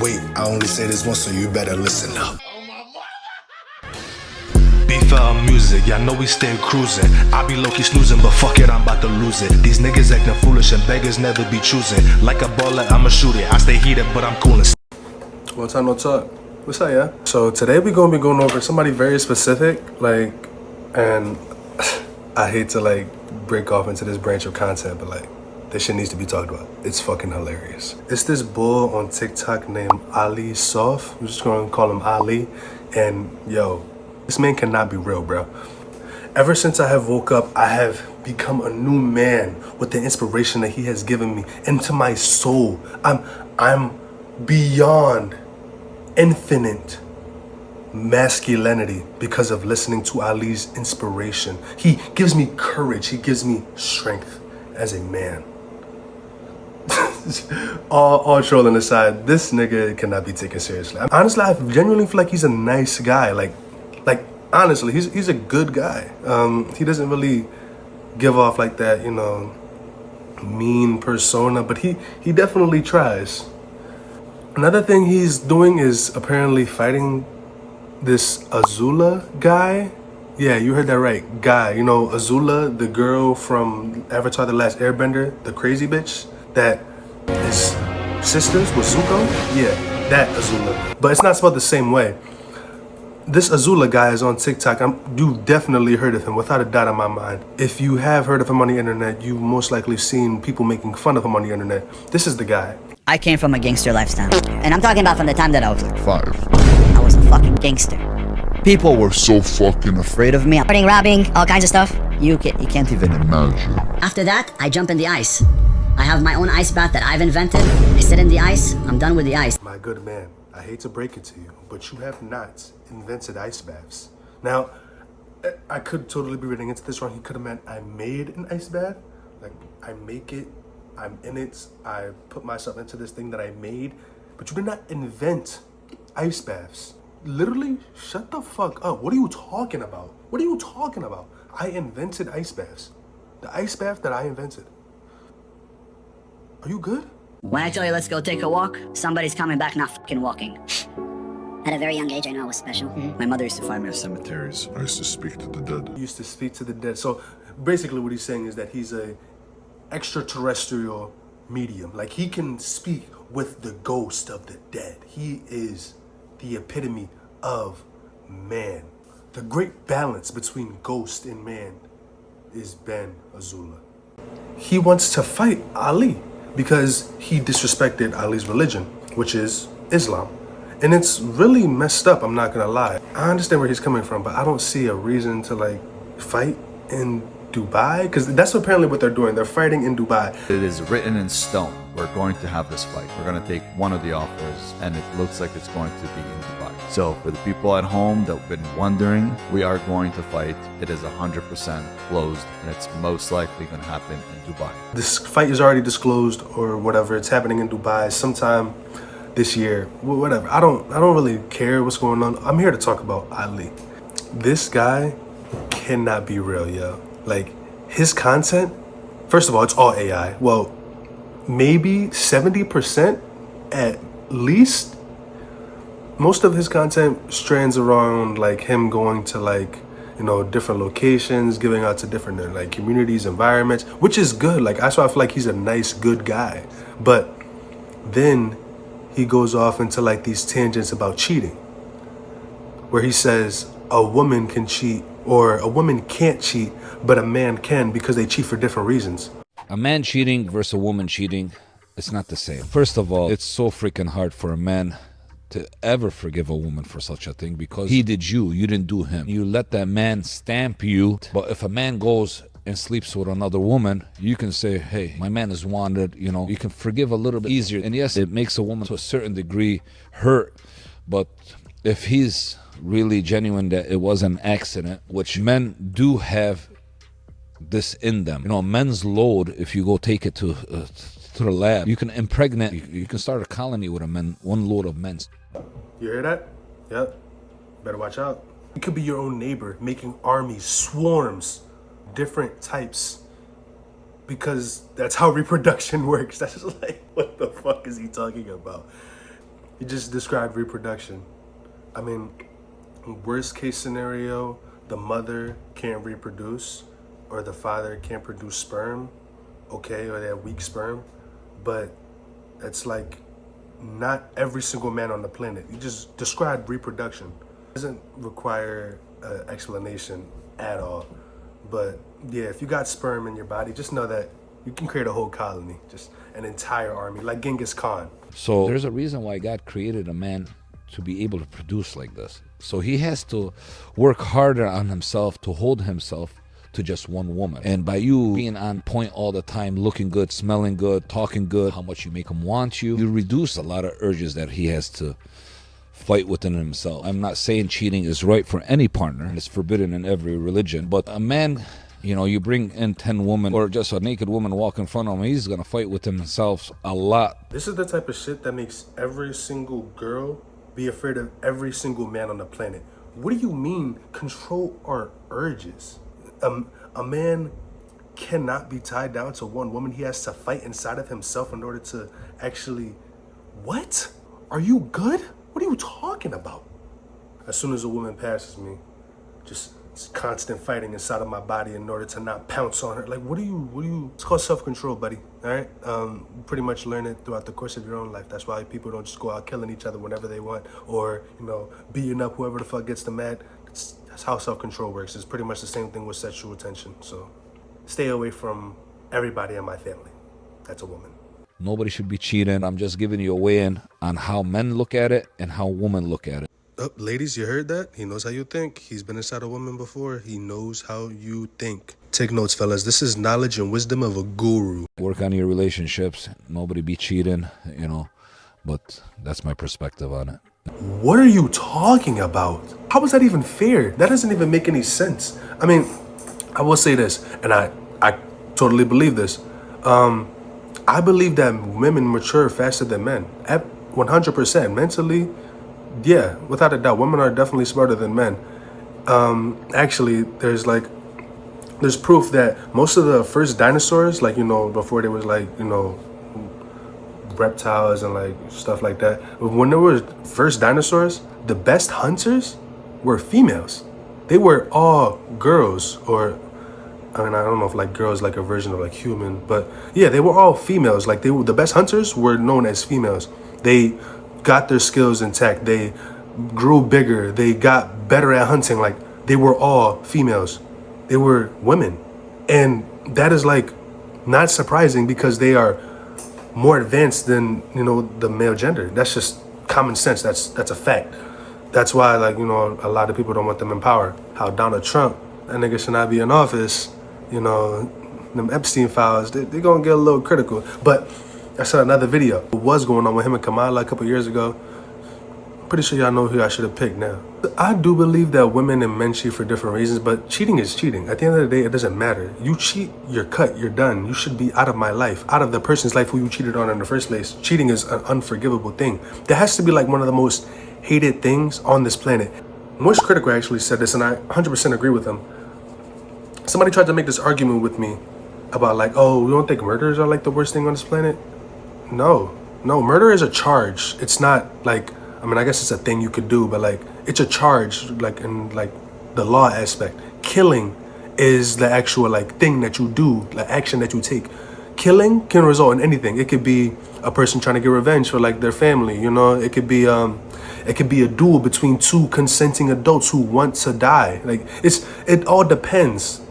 Wait, I only say this once, so you better listen up. Beef music, y'all know we stay cruising. I be low-key snoozing, but fuck it, I'm about to lose it. These niggas acting foolish and beggars never be choosing. Like a baller, I'ma shoot it. I stay heated, but I'm coolin'. One time, no talk. What's up, yeah? So today we gonna be going over somebody very specific, and I hate to break off into this branch of content, but this shit needs to be talked about. It's fucking hilarious. It's this bull on TikTok named Ali Soft. I'm just gonna call him Ali. And yo, this man cannot be real, bro. Ever since I have woke up, I have become a new man with the inspiration that he has given me into my soul. I'm beyond infinite masculinity because of listening to Ali's inspiration. He gives me courage. He gives me strength as a man. all trolling aside, this nigga cannot be taken seriously. Honestly, I genuinely feel like he's a nice guy. Honestly, he's a good guy. He doesn't really give off that, mean persona, but he definitely tries. Another thing he's doing is apparently fighting this Azula guy. Yeah, you heard that right, guy. You know, Azula, the girl from Avatar: The Last Airbender, the crazy bitch that is sisters with Zuko. Yeah, that Azula. But it's not spelled the same way. This Azula guy is on TikTok. You definitely heard of him, without a doubt in my mind. If you have heard of him on the internet, you've most likely seen people making fun of him on the internet. This is the guy. I came from a gangster lifestyle. And I'm talking about from the time that I was like 5. I was a fucking gangster. People were so fucking afraid Afraid of me. Robbing, all kinds of stuff. You can't even imagine. After that, I jump in the ice. I have my own ice bath that I've invented. I sit in the ice. I'm done with the ice. My good man, I hate to break it to you, but you have not invented ice baths. Now, I could totally be reading into this wrong. He could have meant I made an ice bath. I make it, I'm in it, I put myself into this thing that I made. But you did not invent ice baths. Literally, shut the fuck up. What are you talking about? What are you talking about? I invented ice baths. The ice bath that I invented. Are you good? When I tell you let's go take a walk, somebody's coming back not fucking walking. At a very young age, I know I was special. My mother used to find me in cemeteries. I used to speak to the dead. He used to speak to the dead. So basically what he's saying is that he's a extraterrestrial medium. He can speak with the ghost of the dead. He is the epitome of man. The great balance between ghost and man is Ben Azula. He wants to fight Ali because he disrespected Ali's religion, which is Islam. And it's really messed up, I'm not gonna lie. I understand where he's coming from, but I don't see a reason to fight in Dubai, because that's apparently what they're doing. They're fighting in Dubai. It is written in stone. We're going to have this fight. We're going to take one of the offers, and it looks like it's going to be in Dubai. So for the people at home that have been wondering, we are going to fight. It is 100% closed, and it's most likely going to happen in Dubai. This fight is already disclosed or whatever. It's happening in Dubai sometime this year. Whatever. I don't really care what's going on. I'm here to talk about Ali. This guy cannot be real, yo. His content, first of all, it's all AI. Well, maybe 70% at least. Most of his content strands around him going to different locations, giving out to different communities, environments, which is good. That's why I feel like he's a nice, good guy. But then he goes off into these tangents about cheating, where he says a woman can cheat or a woman can't cheat, but a man can because they cheat for different reasons. A man cheating versus a woman cheating, it's not the same. First of all, it's so freaking hard for a man to ever forgive a woman for such a thing because he did you didn't do him. You let that man stamp you. But if a man goes and sleeps with another woman, you can say, hey, my man is wanted, you can forgive a little bit easier. And yes, it makes a woman to a certain degree hurt, but if he's really genuine that it was an accident, which men do have this in them. Men's load, if you go take it to the lab, you can impregnate, you can start a colony with one load of men. You hear that? Yep. Better watch out. You could be your own neighbor, making armies, swarms, different types, because that's how reproduction works. That's just what the fuck is he talking about? You just described reproduction. I mean, worst case scenario, the mother can't reproduce or the father can't produce sperm, okay, or they have weak sperm, but it's like not every single man on the planet. You just described reproduction. It doesn't require an explanation at all. But yeah, if you got sperm in your body, just know that you can create a whole colony, just an entire army, like Genghis Khan. So there's a reason why God created a man to be able to produce like this. So he has to work harder on himself to hold himself to just one woman. And by you being on point all the time, looking good, smelling good, talking good, how much you make him want you, you reduce a lot of urges that he has to fight within himself. I'm not saying cheating is right for any partner. It's forbidden in every religion. But a man, you know, you bring in 10 women or just a naked woman walk in front of him, he's going to fight within himself a lot. This is the type of shit that makes every single girl be afraid of every single man on the planet. What do you mean control our urges? A man cannot be tied down to one woman. He has to fight inside of himself in order to actually... What? Are you good? What are you talking about? As soon as a woman passes me, just constant fighting inside of my body in order to not pounce on her. Like, what do you, it's called self-control, buddy, all right? Pretty much learn it throughout the course of your own life. That's why people don't just go out killing each other whenever they want or, you know, beating up whoever the fuck gets them mad. That's how self-control works. It's pretty much the same thing with sexual tension. So stay away from everybody in my family. That's a woman. Nobody should be cheating. I'm just giving you a way in on how men look at it and how women look at it. Ladies, you heard that? He knows how you think. He's been inside a woman before. He knows how you think. Take notes, fellas. This is knowledge and wisdom of a guru. Work on your relationships. Nobody be cheating, you know, but that's my perspective on it. What are you talking about? How is that even fair? That doesn't even make any sense. I mean, I will say this, and I totally believe this. I believe that women mature faster than men. At 100%. Mentally, yeah, without a doubt. Women are definitely smarter than men. Actually, there's proof that most of the first dinosaurs, like, you know, before there was like, you know, reptiles and like stuff like that. When there were first dinosaurs, the best hunters were females. They were all girls, or I mean, I don't know if like girls like a version of like human, but yeah, they were all females. Like the best hunters were known as females. They got their skills intact. They grew bigger. They got better at hunting. Like they were all females. They were women. And that is like not surprising because they are more advanced than, you know, the male gender. That's just common sense. That's a fact. That's why, like, you know, a lot of people don't want them in power. How Donald Trump, that nigga should not be in office. You know, them Epstein files, they're gonna get a little critical. But I saw another video. What was going on with him and Kamala a couple years ago. Pretty sure y'all know who I should have picked now. I do believe that women and men cheat for different reasons, but cheating is cheating. At the end of the day, it doesn't matter. You cheat, you're cut, you're done. You should be out of my life, out of the person's life who you cheated on in the first place. Cheating is an unforgivable thing. That has to be like one of the most hated things on this planet. Moist Critical actually said this, and I 100% agree with him. Somebody tried to make this argument with me about like, oh, we don't think murders are like the worst thing on this planet? No, murder is a charge. It's not like, I mean, I guess it's a thing you could do, but like, it's a charge, like in like the law aspect. Killing is the actual like thing that you do, the action that you take. Killing can result in anything. It could be a person trying to get revenge for like their family, you know. It could be a duel between two consenting adults who want to die. Like it all depends.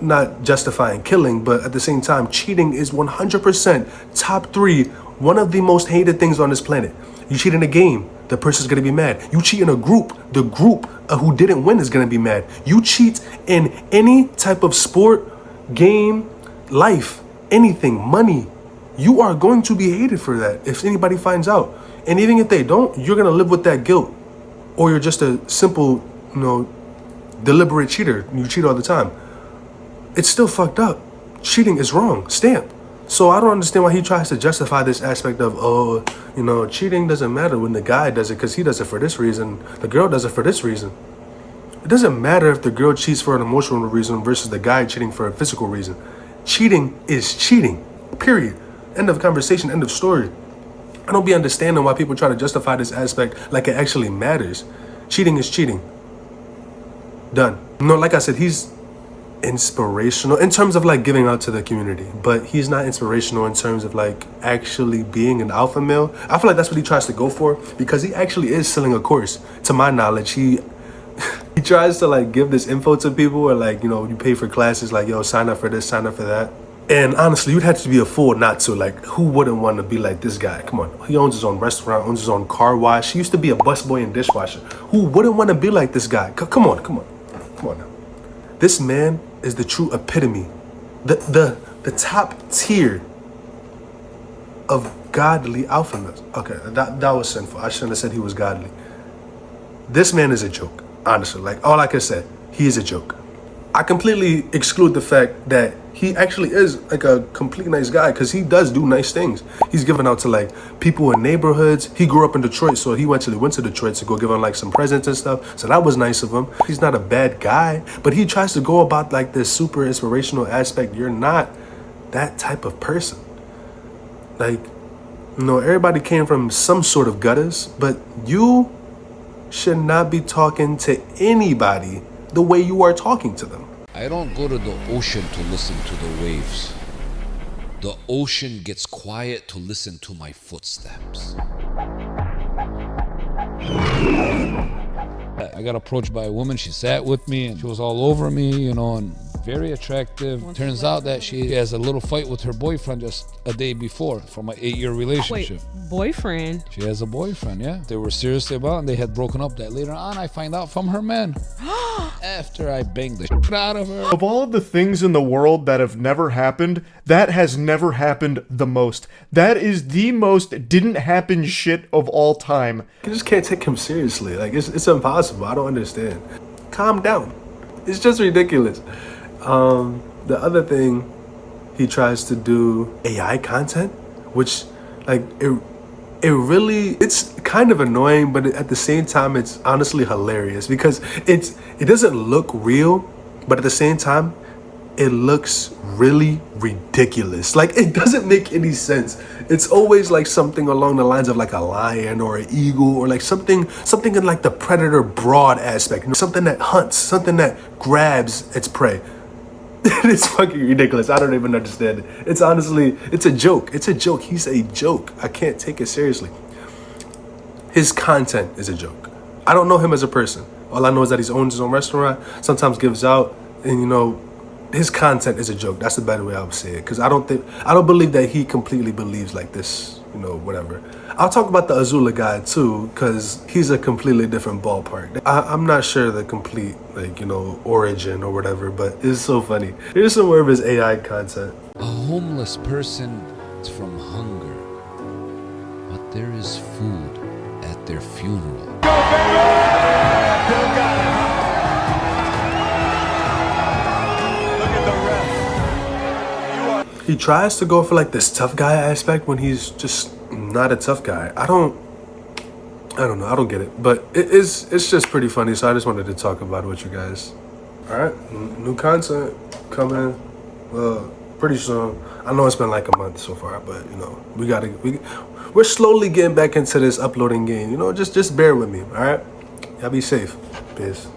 Not justifying killing, but at the same time, cheating is 100% top 3, one of the most hated things on this planet. You cheat in a game, the person's gonna be mad. You cheat in a group, the group who didn't win is gonna be mad. You cheat in any type of sport, game, life, anything, money, you are going to be hated for that if anybody finds out. And even if they don't, you're gonna live with that guilt. Or you're just a simple, you know, deliberate cheater. You cheat all the time. It's still fucked up. Cheating is wrong. Stamp. So I don't understand why he tries to justify this aspect of, oh, you know, cheating doesn't matter when the guy does it because he does it for this reason. The girl does it for this reason. It doesn't matter if the girl cheats for an emotional reason versus the guy cheating for a physical reason. Cheating is cheating. Period. End of conversation. End of story. I don't be understanding why people try to justify this aspect like it actually matters. Cheating is cheating. Done. No, like I said, he's inspirational in terms of like giving out to the community, but he's not inspirational in terms of like actually being an alpha male. I feel like that's what he tries to go for, because he actually is selling a course. To my knowledge, he tries to like give this info to people, or like, you know, you pay for classes, like, yo, sign up for this, sign up for that. And honestly, you'd have to be a fool not to. Like, who wouldn't want to be like this guy? Come on, he owns his own restaurant, owns his own car wash. He used to be a busboy and dishwasher. Who wouldn't want to be like this guy? Come on now. This man is the true epitome, the top tier of godly alpha males. Okay, that was sinful. I shouldn't have said he was godly. This man is a joke, honestly. Like, all I can say, he is a joke. I completely exclude the fact that he actually is like a complete nice guy, because he does do nice things. He's giving out to like people in neighborhoods. He grew up in Detroit, so he actually went to Detroit to go give them like some presents and stuff. So that was nice of him. He's not a bad guy, but he tries to go about like this super inspirational aspect. You're not that type of person. Like, you know, everybody came from some sort of gutters, but you should not be talking to anybody the way you are talking to them. I don't go to the ocean to listen to the waves. The ocean gets quiet to listen to my footsteps. I got approached by a woman. She sat with me and she was all over me, you know, and very attractive. Turns out that she has a little fight with her boyfriend just a day before from an 8-year relationship. Wait, boyfriend? She has a boyfriend, yeah. They were seriously about it, and they had broken up. That later on I find out from her man. After I banged the shit out of her. Of all of the things in the world that have never happened, that has never happened the most. That is the most didn't happen shit of all time. You just can't take him seriously. Like, it's impossible. I don't understand. Calm down. It's just ridiculous. The other thing, he tries to do AI content, which, like, it's kind of annoying, but at the same time, it's honestly hilarious, because it doesn't look real, but at the same time, it looks really ridiculous. Like, it doesn't make any sense. It's always like something along the lines of like a lion or an eagle, or like something in like the predator broad aspect, you know, something that hunts, something that grabs its prey. It's fucking ridiculous. I don't even understand it. It's honestly, it's a joke. It's a joke. He's a joke. I can't take it seriously. His content is a joke. I don't know him as a person. All I know is that he owns his own restaurant, sometimes gives out, and, you know, his content is a joke. That's the better way I would say it, because I don't believe that he completely believes like this, you know, whatever. I'll talk about the Azula guy too, because he's a completely different ballpark. I'm not sure the complete, like, you know, origin or whatever, but it's so funny. Here's some more of his AI content. A homeless person is from hunger, but there is food at their funeral. He tries to go for like this tough guy aspect when he's just not a tough guy. I don't know. I don't get it, but it's just pretty funny. So I just wanted to talk about it with you guys. All right, new content coming pretty soon. I know it's been like a month so far, but, you know, we're slowly getting back into this uploading game. You know, just bear with me. All right, y'all be safe. Peace.